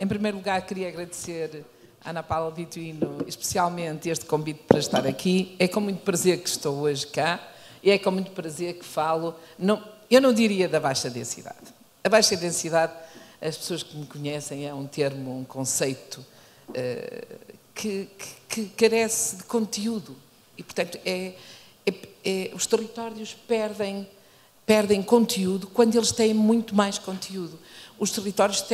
Em primeiro lugar, queria agradecer à Ana Paula Vitorino, especialmente este convite para estar aqui. É com muito prazer que estou hoje cá e é com muito prazer que falo, eu não diria da baixa densidade. A baixa densidade, as pessoas que me conhecem, é um termo, um conceito que carece de conteúdo e, portanto, os territórios perdem conteúdo quando eles têm muito mais conteúdo. Os territórios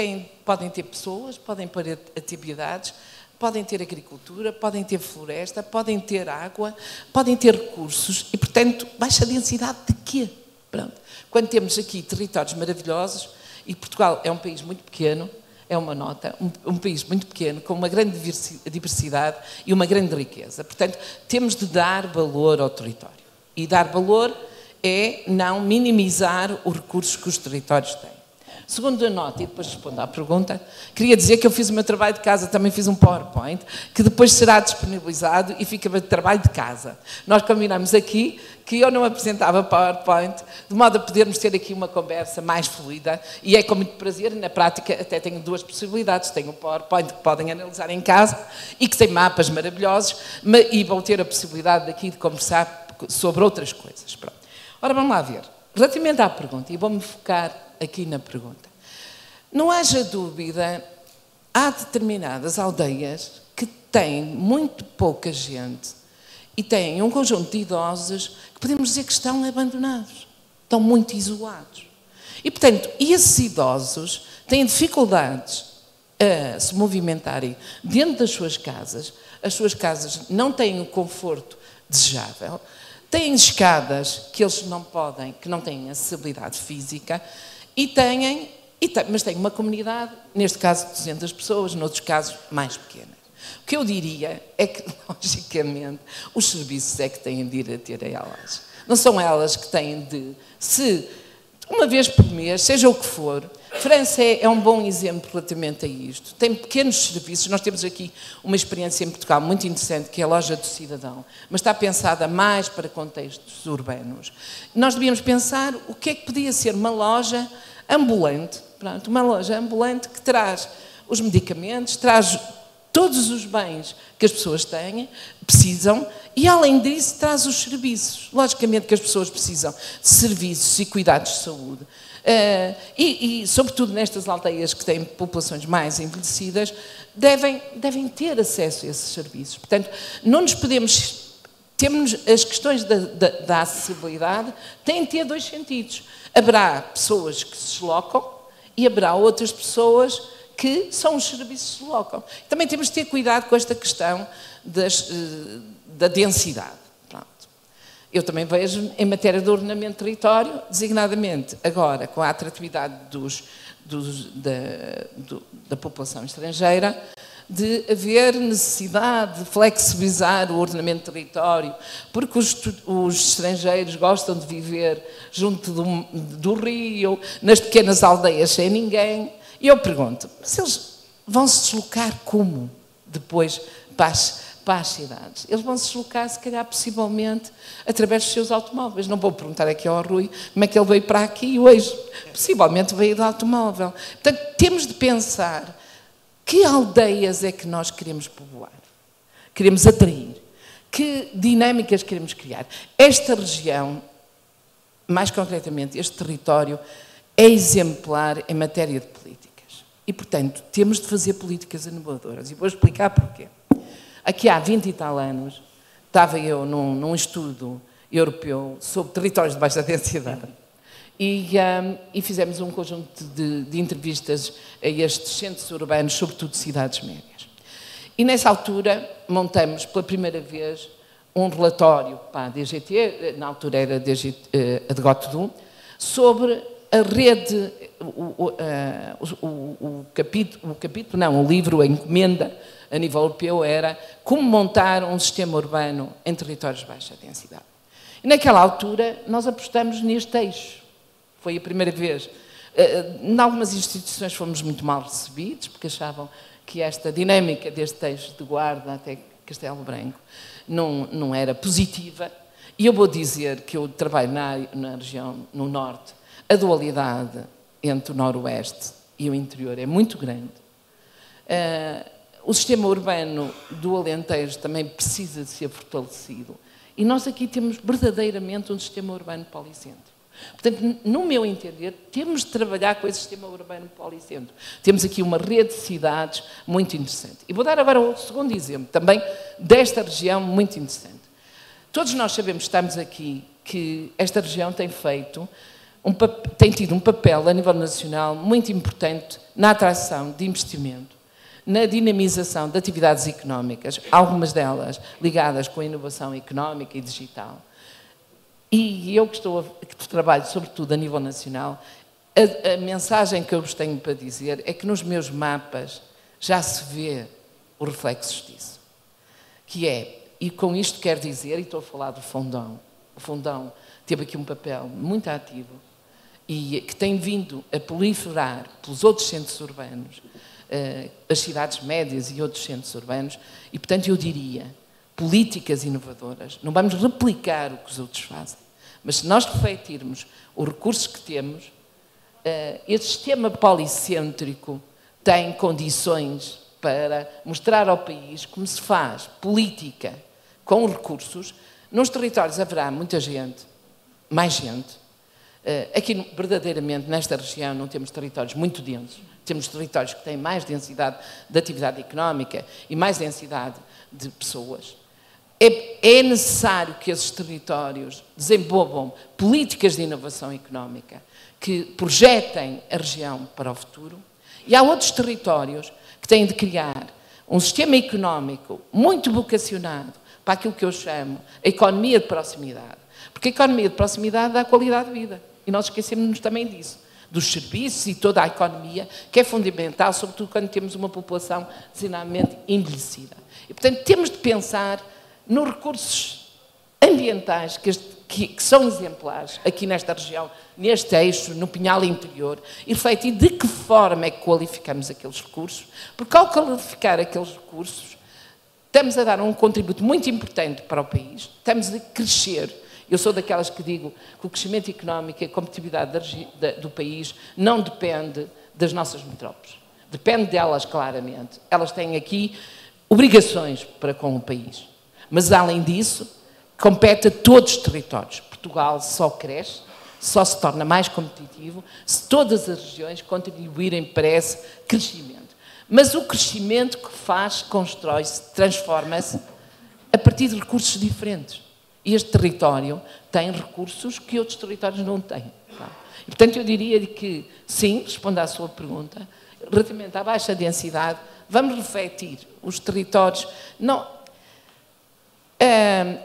podem ter pessoas, podem ter atividades, podem ter agricultura, podem ter floresta, podem ter água, podem ter recursos e, portanto, baixa densidade de quê? Pronto. Quando temos aqui territórios maravilhosos, e Portugal é um país muito pequeno, é uma nota, um país muito pequeno, com uma grande diversidade e uma grande riqueza. Portanto, temos de dar valor ao território. E dar valor é não minimizar os recursos que os territórios têm. Segunda nota, e depois respondo à pergunta, queria dizer que eu fiz o meu trabalho de casa, também fiz um PowerPoint, que depois será disponibilizado e fica de trabalho de casa. Nós combinamos aqui que eu não apresentava PowerPoint, de modo a podermos ter aqui uma conversa mais fluida, e é com muito prazer, e na prática até tenho duas possibilidades. Tenho o PowerPoint que podem analisar em casa, e que tem mapas maravilhosos, e vão ter a possibilidade daqui de conversar sobre outras coisas. Pronto. Ora, vamos lá ver. Relativamente à pergunta, e vou-me focar aqui na pergunta. Não haja dúvida, há determinadas aldeias que têm muito pouca gente e têm um conjunto de idosos que podemos dizer que estão abandonados, estão muito isolados. E, portanto, esses idosos têm dificuldades a se movimentarem dentro das suas casas, as suas casas não têm o conforto desejável, têm escadas que eles não podem, que não têm acessibilidade física, mas têm uma comunidade, neste caso de 200 pessoas, noutros casos mais pequenas. O que eu diria é que, logicamente, os serviços é que têm de ir a ter a elas. Não são elas que têm de, se uma vez por mês, seja o que for. França é um bom exemplo relativamente a isto. Tem pequenos serviços. Nós temos aqui uma experiência em Portugal muito interessante, que é a Loja do Cidadão, mas está pensada mais para contextos urbanos. Nós devíamos pensar o que é que podia ser uma loja ambulante, pronto, uma loja ambulante que traz os medicamentos, traz todos os bens que as pessoas precisam e, além disso, traz os serviços. Logicamente que as pessoas precisam de serviços e cuidados de saúde. Sobretudo nestas aldeias que têm populações mais envelhecidas, devem ter acesso a esses serviços. Portanto, não nos podemos... Temos as questões da acessibilidade, têm de ter dois sentidos. Haverá pessoas que se deslocam e haverá outras pessoas que são os serviços que se deslocam. Também temos de ter cuidado com esta questão da densidade. Pronto. Eu também vejo, em matéria de ordenamento de território, designadamente agora com a atratividade da população estrangeira, de haver necessidade de flexibilizar o ordenamento de território, porque os estrangeiros gostam de viver junto do rio, nas pequenas aldeias sem ninguém. E eu pergunto, mas eles vão se deslocar como depois para as cidades? Eles vão se deslocar, se calhar, possivelmente, através dos seus automóveis. Não vou perguntar aqui ao Rui como é que ele veio para aqui hoje. Possivelmente veio de automóvel. Portanto, temos de pensar que aldeias é que nós queremos povoar, queremos atrair, que dinâmicas queremos criar. Esta região, mais concretamente este território, é exemplar em matéria de políticas. E, portanto, temos de fazer políticas inovadoras. E vou explicar porquê. Aqui há 20 e tal anos, estava eu num estudo europeu sobre territórios de baixa densidade. E fizemos um conjunto de entrevistas a estes centros urbanos, sobretudo cidades médias. E, nessa altura, montamos pela primeira vez um relatório para a DGT, na altura era a DGT, sobre a rede, o livro, a encomenda a nível europeu era como montar um sistema urbano em territórios de baixa densidade. E naquela altura nós apostamos neste eixo. Foi a primeira vez. Em algumas instituições fomos muito mal recebidos, porque achavam que esta dinâmica deste eixo de Guarda até Castelo Branco não era positiva. E eu vou dizer que eu trabalho na região, no Norte, a dualidade entre o Noroeste e o interior é muito grande. O sistema urbano do Alentejo também precisa de ser fortalecido. E nós aqui temos verdadeiramente um sistema urbano policêntrico. Portanto, no meu entender, temos de trabalhar com esse sistema urbano policêntrico. Temos aqui uma rede de cidades muito interessante. E vou dar agora um segundo exemplo, também desta região muito interessante. Todos nós sabemos, estamos aqui, que esta região tem tido um papel a nível nacional muito importante na atração de investimento, na dinamização de atividades económicas, algumas delas ligadas com a inovação económica e digital. E eu que trabalho sobretudo a nível nacional, a mensagem que eu vos tenho para dizer é que nos meus mapas já se vê os reflexos disso. Que é, e com isto quero dizer, e estou a falar do Fundão, o Fundão teve aqui um papel muito ativo e que tem vindo a proliferar pelos outros centros urbanos, as cidades médias e outros centros urbanos, e portanto eu diria, políticas inovadoras. Não vamos replicar o que os outros fazem, mas se nós refletirmos os recursos que temos, este sistema policêntrico tem condições para mostrar ao país como se faz política com recursos. Nos territórios haverá muita gente, mais gente. Aqui, verdadeiramente, nesta região, não temos territórios muito densos. Temos territórios que têm mais densidade de atividade económica e mais densidade de pessoas. É necessário que esses territórios desenvolvam políticas de inovação económica que projetem a região para o futuro. E há outros territórios que têm de criar um sistema económico muito vocacionado para aquilo que eu chamo a economia de proximidade. Porque a economia de proximidade dá qualidade de vida. E nós esquecemos-nos também disso. Dos serviços e toda a economia, que é fundamental, sobretudo quando temos uma população designadamente envelhecida. E, portanto, temos de pensar nos recursos ambientais que são exemplares aqui nesta região, neste eixo, no Pinhal Interior, e refletir de que forma é que qualificamos aqueles recursos, porque ao qualificar aqueles recursos, estamos a dar um contributo muito importante para o país, estamos a crescer. Eu sou daquelas que digo que o crescimento económico e a competitividade do país não depende das nossas metrópoles. Depende delas, claramente. Elas têm aqui obrigações para com o país. Mas, além disso, compete a todos os territórios. Portugal só cresce, só se torna mais competitivo se todas as regiões contribuírem para esse crescimento. Mas o crescimento que faz, constrói-se, transforma-se a partir de recursos diferentes. Este território tem recursos que outros territórios não têm. E, portanto, eu diria que, sim, respondo à sua pergunta, relativamente à baixa densidade, vamos refletir os territórios. Não,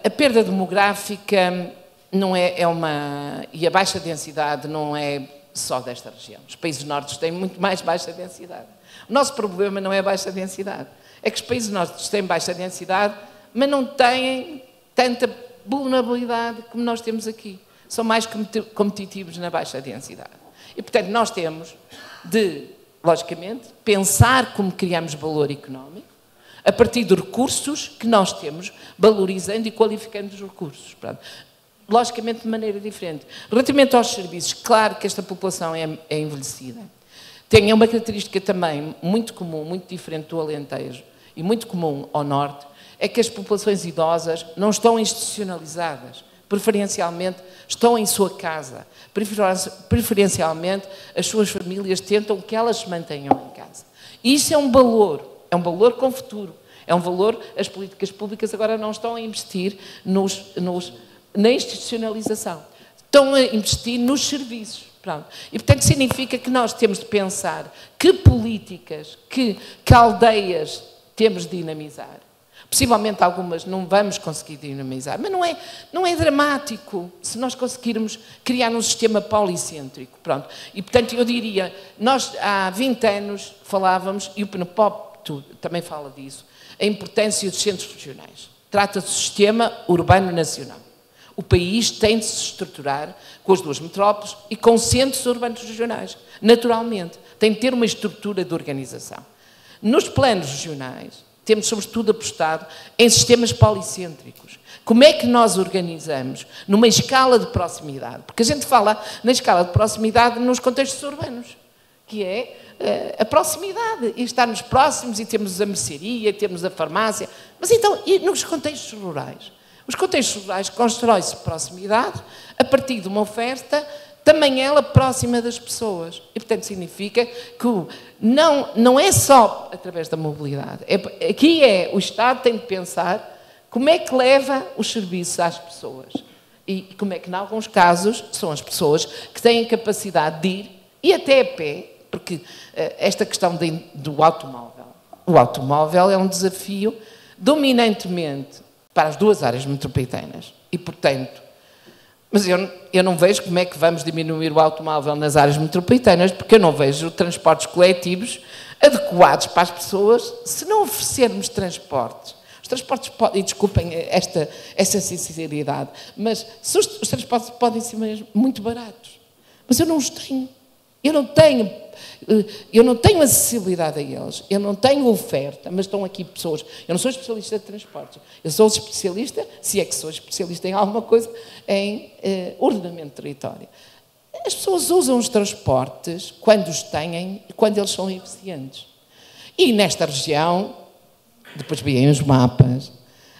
a perda demográfica não é uma... E a baixa densidade não é só desta região. Os países nórdicos têm muito mais baixa densidade. O nosso problema não é a baixa densidade. É que os países nórdicos têm baixa densidade, mas não têm tanta vulnerabilidade como nós temos aqui. São mais competitivos na baixa densidade. E, portanto, nós temos de, logicamente, pensar como criamos valor económico a partir de recursos que nós temos, valorizando e qualificando os recursos. Pronto. Logicamente, de maneira diferente. Relativamente aos serviços, claro que esta população é envelhecida. Tem uma característica também muito comum, muito diferente do Alentejo e muito comum ao Norte, é que as populações idosas não estão institucionalizadas. Preferencialmente, estão em sua casa. Preferencialmente, as suas famílias tentam que elas se mantenham em casa. E isso é um valor com futuro. É um valor, as políticas públicas agora não estão a investir na institucionalização. Estão a investir nos serviços. Pronto. E, portanto, significa que nós temos de pensar que políticas, que aldeias temos de dinamizar. Possivelmente algumas não vamos conseguir dinamizar, mas não é dramático se nós conseguirmos criar um sistema policêntrico. Pronto. E, portanto, eu diria, nós há 20 anos falávamos, e o PNPOP também fala disso, a importância dos centros regionais. Trata-se do sistema urbano nacional. O país tem de se estruturar com as duas metrópoles e com centros urbanos regionais. Naturalmente, tem de ter uma estrutura de organização. Nos planos regionais, temos, sobretudo, apostado em sistemas policêntricos. Como é que nós organizamos numa escala de proximidade? Porque a gente fala na escala de proximidade nos contextos urbanos, que é a proximidade, e estarmos próximos, e temos a mercearia, temos a farmácia. Mas então, e nos contextos rurais? Os contextos rurais constrói-se proximidade a partir de uma oferta, também ela próxima das pessoas. E, portanto, significa que não é só através da mobilidade. Aqui o Estado tem de pensar como é que leva os serviços às pessoas. E como é que, em alguns casos, são as pessoas que têm capacidade de ir, e até a pé, porque esta questão do automóvel. O automóvel é um desafio dominantemente para as duas áreas metropolitanas. E, portanto, mas eu não vejo como é que vamos diminuir o automóvel nas áreas metropolitanas, porque eu não vejo transportes coletivos adequados para as pessoas se não oferecermos transportes. Os transportes podem, e desculpem esta sinceridade, mas os transportes podem ser mesmo muito baratos. Mas eu não os tenho. Eu não tenho acessibilidade a eles, eu não tenho oferta, mas estão aqui pessoas. Eu não sou especialista de transportes, eu sou especialista, se é que sou especialista em alguma coisa, em ordenamento de território. As pessoas usam os transportes quando os têm e quando eles são eficientes. E nesta região, depois veem os mapas,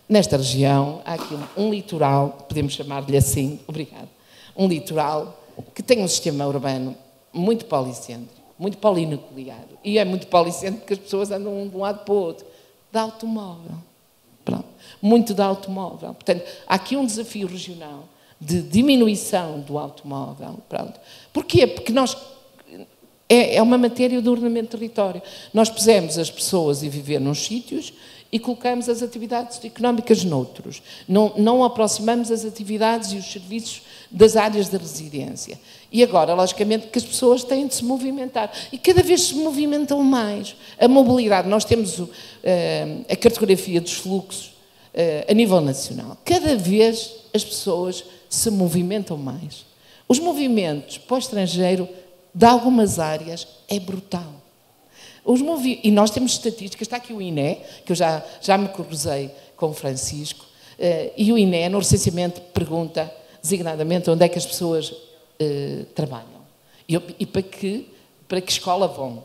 nesta região há aqui um litoral, podemos chamar-lhe assim, obrigado, um litoral que tem um sistema urbano muito policêntrico, muito polinucleado. E é muito policêntrico porque as pessoas andam de um lado para o outro. De automóvel. Pronto. Muito de automóvel. Portanto, há aqui um desafio regional de diminuição do automóvel. Pronto. Porquê? Porque é uma matéria do ordenamento do território. Nós pusemos as pessoas a viver nos sítios e colocamos as atividades económicas noutros. Não aproximamos as atividades e os serviços das áreas de residência. E agora, logicamente, que as pessoas têm de se movimentar. E cada vez se movimentam mais. A mobilidade, nós temos a cartografia dos fluxos a nível nacional. Cada vez as pessoas se movimentam mais. Os movimentos para o estrangeiro, de algumas áreas, é brutal. E nós temos estatísticas, está aqui o INE, que eu já me cruzei com o Francisco, e o INE, no recenseamento, pergunta designadamente onde é que as pessoas trabalham e para que escola vão.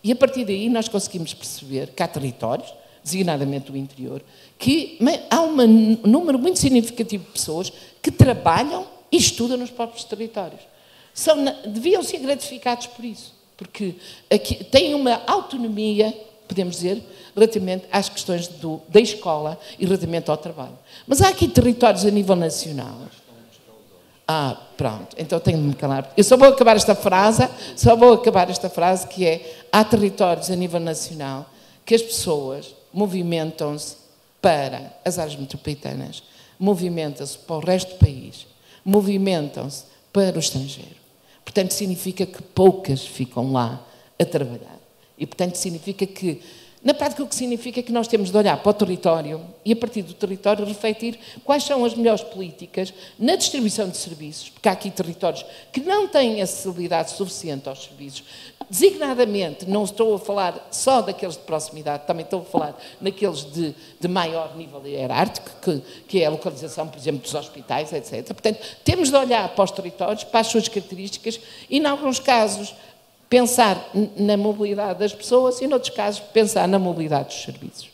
E a partir daí nós conseguimos perceber que há territórios, designadamente o interior, que há um número muito significativo de pessoas que trabalham e estudam nos próprios territórios. Deviam ser gratificados por isso, porque aqui têm uma autonomia, podemos dizer, relativamente às questões da escola e relativamente ao trabalho. Mas há aqui territórios a nível nacional. Pronto, então tenho de me calar. Eu só vou acabar esta frase, que é: há territórios a nível nacional que as pessoas movimentam-se para as áreas metropolitanas, movimentam-se para o resto do país, movimentam-se para o estrangeiro. Portanto, significa que poucas ficam lá a trabalhar. E, portanto, significa que, na prática, o que significa é que nós temos de olhar para o território e, a partir do território, refletir quais são as melhores políticas na distribuição de serviços, porque há aqui territórios que não têm acessibilidade suficiente aos serviços. Designadamente, não estou a falar só daqueles de proximidade, também estou a falar naqueles de maior nível hierárquico, que é a localização, por exemplo, dos hospitais, etc. Portanto, temos de olhar para os territórios, para as suas características e, em alguns casos, pensar na mobilidade das pessoas e, noutros casos, pensar na mobilidade dos serviços.